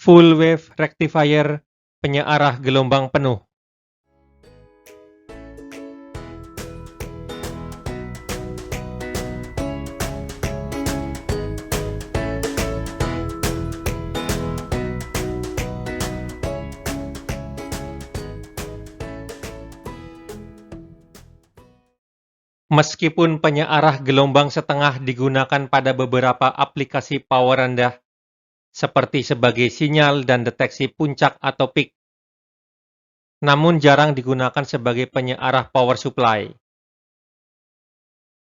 Full wave rectifier penyearah gelombang penuh. Meskipun penyearah gelombang setengah digunakan pada beberapa aplikasi power rendah, seperti sebagai sinyal dan deteksi puncak atau peak, namun jarang digunakan sebagai penyearah power supply.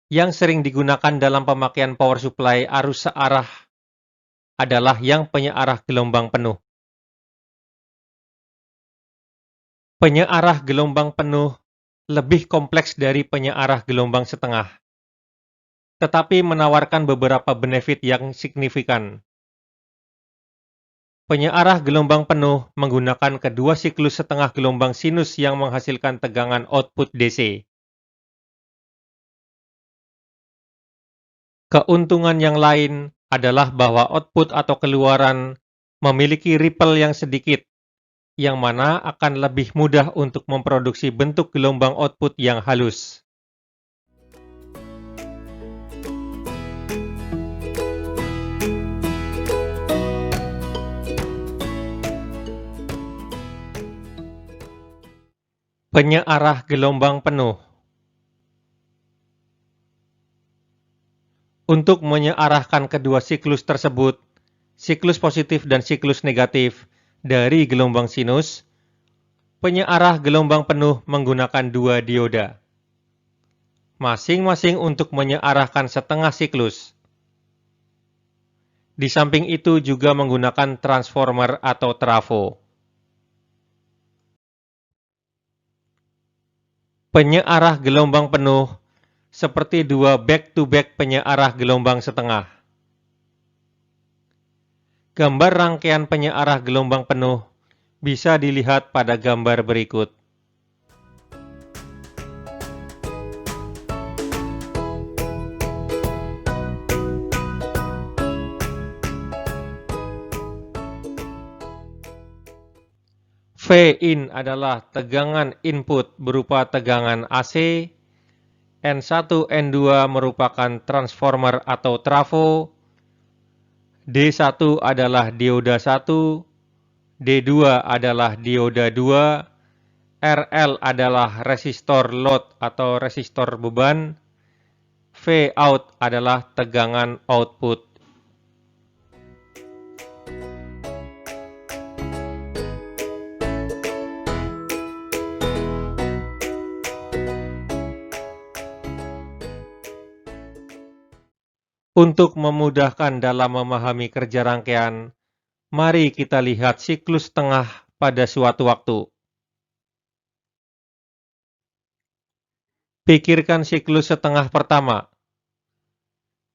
Yang sering digunakan dalam pemakaian power supply arus searah adalah yang penyearah gelombang penuh. Penyearah gelombang penuh lebih kompleks dari penyearah gelombang setengah, tetapi menawarkan beberapa benefit yang signifikan. Penyearah gelombang penuh menggunakan kedua siklus setengah gelombang sinus yang menghasilkan tegangan output DC. Keuntungan yang lain adalah bahwa output atau keluaran memiliki ripple yang sedikit, yang mana akan lebih mudah untuk memproduksi bentuk gelombang output yang halus. Penyearah gelombang penuh. Untuk menyearahkan kedua siklus tersebut, siklus positif dan siklus negatif dari gelombang sinus, penyearah gelombang penuh menggunakan dua dioda, masing-masing untuk menyearahkan setengah siklus. Di samping itu juga menggunakan transformer atau trafo. Penyearah gelombang penuh seperti dua back-to-back penyearah gelombang setengah. Gambar rangkaian penyearah gelombang penuh bisa dilihat pada gambar berikut. V-in adalah tegangan input berupa tegangan AC, N1, N2 merupakan transformer atau trafo, D1 adalah dioda 1, D2 adalah dioda 2, RL adalah resistor load atau resistor beban, V-out adalah tegangan output. Untuk memudahkan dalam memahami kerja rangkaian, mari kita lihat siklus tengah pada suatu waktu. Pikirkan siklus setengah pertama.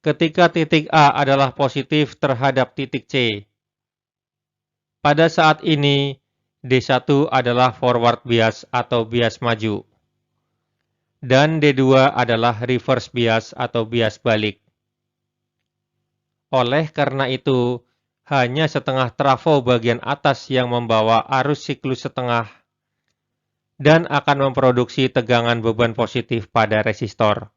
Ketika titik A adalah positif terhadap titik C. Pada saat ini, D1 adalah forward bias atau bias maju. Dan D2 adalah reverse bias atau bias balik. Oleh karena itu, hanya setengah trafo bagian atas yang membawa arus siklus setengah dan akan memproduksi tegangan beban positif pada resistor.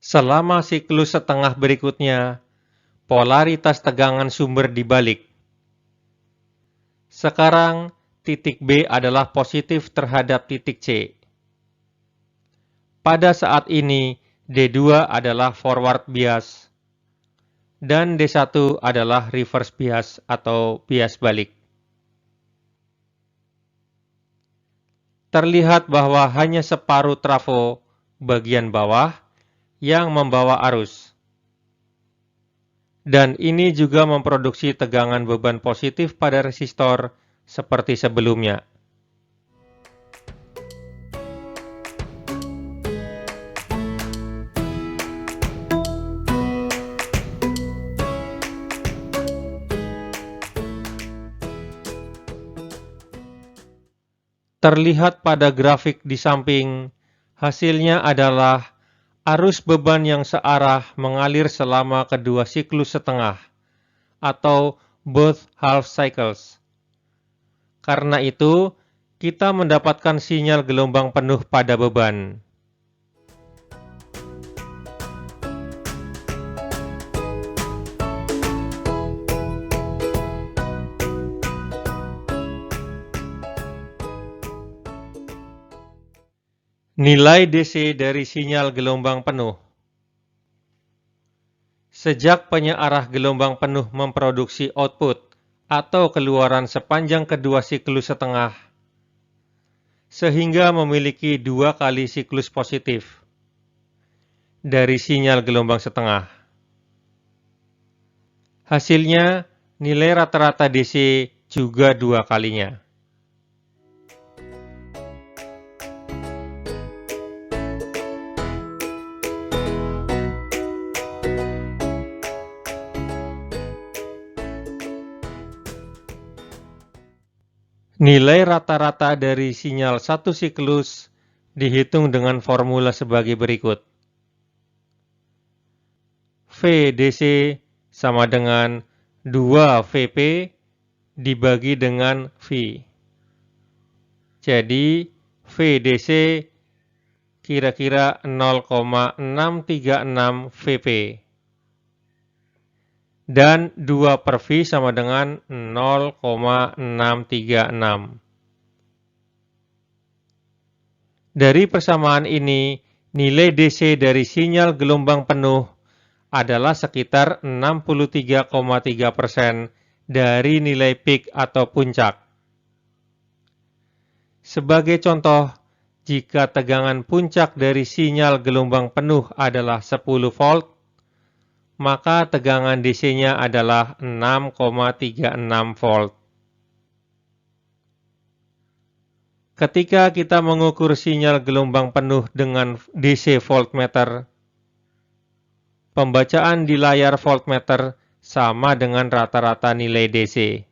Selama siklus setengah berikutnya, polaritas tegangan sumber dibalik. Sekarang, titik B adalah positif terhadap titik C. Pada saat ini, D2 adalah forward bias, dan D1 adalah reverse bias atau bias balik. Terlihat bahwa hanya separuh trafo bagian bawah yang membawa arus. Dan ini juga memproduksi tegangan beban positif pada resistor seperti sebelumnya. Terlihat pada grafik di samping, hasilnya adalah arus beban yang searah mengalir selama kedua siklus setengah, atau both half cycles. Karena itu, kita mendapatkan sinyal gelombang penuh pada beban. Nilai DC dari sinyal gelombang penuh. Sejak penyearah gelombang penuh memproduksi output atau keluaran sepanjang kedua siklus setengah, sehingga memiliki 2 kali siklus positif dari sinyal gelombang setengah. Hasilnya, nilai rata-rata DC juga 2 kalinya. Nilai rata-rata dari sinyal satu siklus dihitung dengan formula sebagai berikut. VDC sama dengan 2 VP dibagi dengan V. Jadi, VDC kira-kira 0,636 VP. Dan 2 per V sama dengan 0,636. Dari persamaan ini, nilai DC dari sinyal gelombang penuh adalah sekitar 63,3% dari nilai peak atau puncak. Sebagai contoh, jika tegangan puncak dari sinyal gelombang penuh adalah 10 volt, maka tegangan DC-nya adalah 6,36 volt. Ketika kita mengukur sinyal gelombang penuh dengan DC voltmeter, pembacaan di layar voltmeter sama dengan rata-rata nilai DC.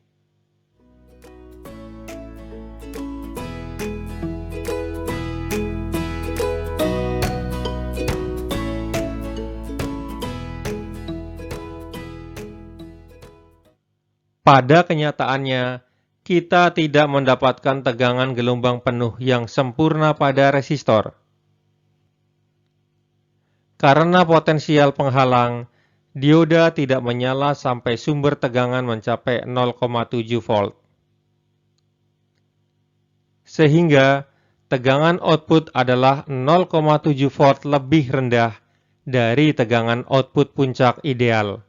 Pada kenyataannya, kita tidak mendapatkan tegangan gelombang penuh yang sempurna pada resistor. Karena potensial penghalang, dioda tidak menyala sampai sumber tegangan mencapai 0,7 volt. Sehingga, tegangan output adalah 0,7 volt lebih rendah dari tegangan output puncak ideal.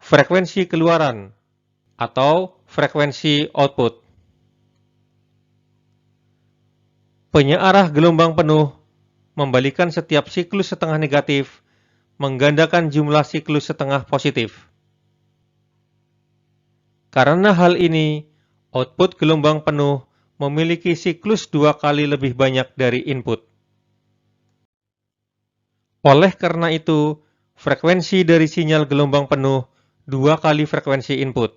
Frekuensi keluaran atau frekuensi output. Penyearah gelombang penuh membalikan setiap siklus setengah negatif, menggandakan jumlah siklus setengah positif. Karena hal ini, output gelombang penuh memiliki siklus 2 kali lebih banyak dari input. Oleh karena itu, frekuensi dari sinyal gelombang penuh 2 kali frekuensi input.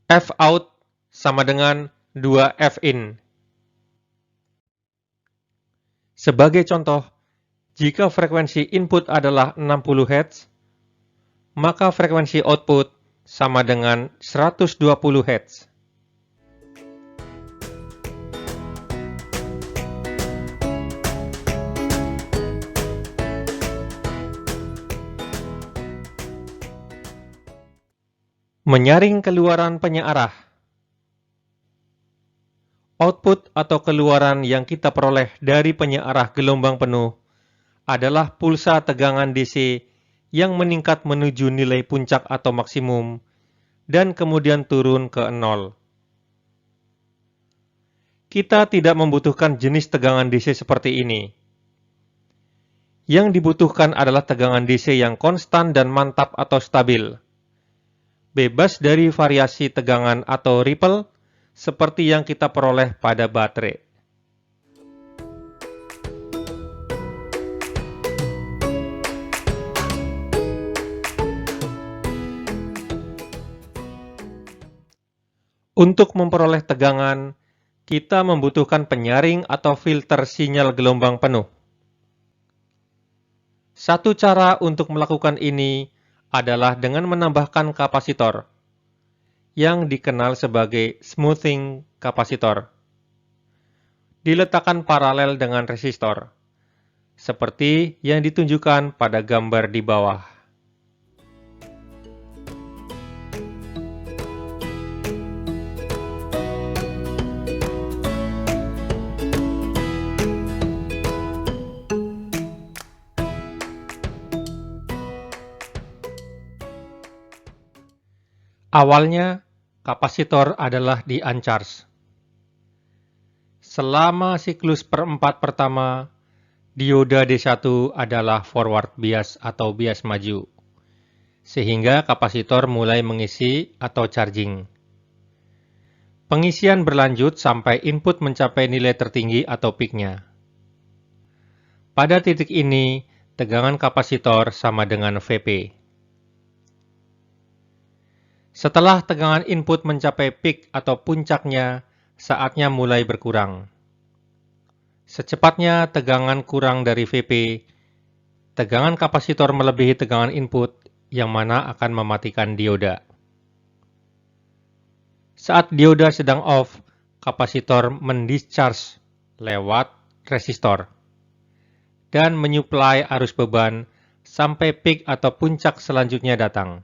F out sama dengan 2 F in. Sebagai contoh, jika frekuensi input adalah 60 Hz, maka frekuensi output sama dengan 120 Hz. Menyaring keluaran penyearah. Output atau keluaran yang kita peroleh dari penyearah gelombang penuh adalah pulsa tegangan DC yang meningkat menuju nilai puncak atau maksimum dan kemudian turun ke 0. Kita tidak membutuhkan jenis tegangan DC seperti ini. Yang dibutuhkan adalah tegangan DC yang konstan dan mantap atau stabil, bebas dari variasi tegangan atau ripple, seperti yang kita peroleh pada baterai. Untuk memperoleh tegangan, kita membutuhkan penyaring atau filter sinyal gelombang penuh. Satu cara untuk melakukan ini adalah dengan menambahkan kapasitor, yang dikenal sebagai smoothing kapasitor. Diletakkan paralel dengan resistor, seperti yang ditunjukkan pada gambar di bawah. Awalnya, kapasitor adalah di uncharge. Selama siklus perempat pertama, dioda D1 adalah forward bias atau bias maju, sehingga kapasitor mulai mengisi atau charging. Pengisian berlanjut sampai input mencapai nilai tertinggi atau peak-nya. Pada titik ini, tegangan kapasitor sama dengan Vp. Setelah tegangan input mencapai peak atau puncaknya, saatnya mulai berkurang. Secepatnya tegangan kurang dari Vp, tegangan kapasitor melebihi tegangan input, yang mana akan mematikan dioda. Saat dioda sedang off, kapasitor mendischarge lewat resistor dan menyuplai arus beban sampai peak atau puncak selanjutnya datang.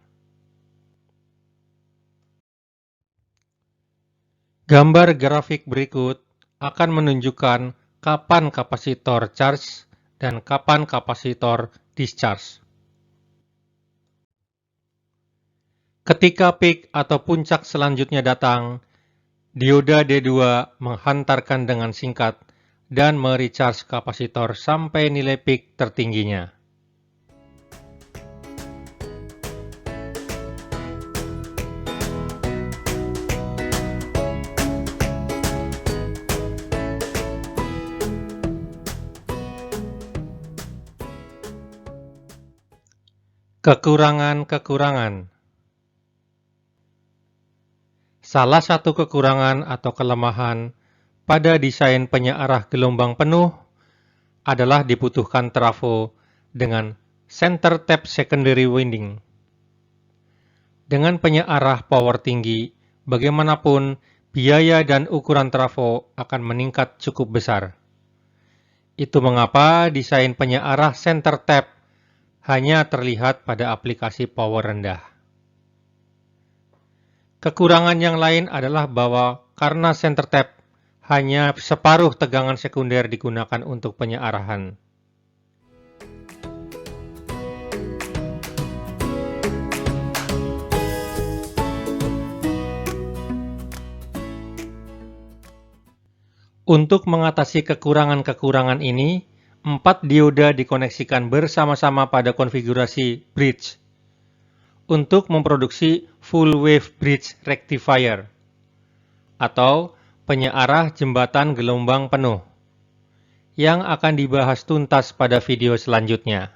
Gambar grafik berikut akan menunjukkan kapan kapasitor charge dan kapan kapasitor discharge. Ketika peak atau puncak selanjutnya datang, dioda D2 menghantarkan dengan singkat dan merecharge kapasitor sampai nilai peak tertingginya. Kekurangan-kekurangan. Salah satu kekurangan atau kelemahan pada desain penyearah gelombang penuh adalah dibutuhkan trafo dengan center tap secondary winding. Dengan penyearah power tinggi, bagaimanapun biaya dan ukuran trafo akan meningkat cukup besar. Itu mengapa desain penyearah center tap hanya terlihat pada aplikasi power rendah. Kekurangan yang lain adalah bahwa karena center tap hanya separuh tegangan sekunder digunakan untuk penyearahan. Untuk mengatasi kekurangan-kekurangan ini, 4 dioda dikoneksikan bersama-sama pada konfigurasi bridge untuk memproduksi full wave bridge rectifier atau penyearah jembatan gelombang penuh yang akan dibahas tuntas pada video selanjutnya.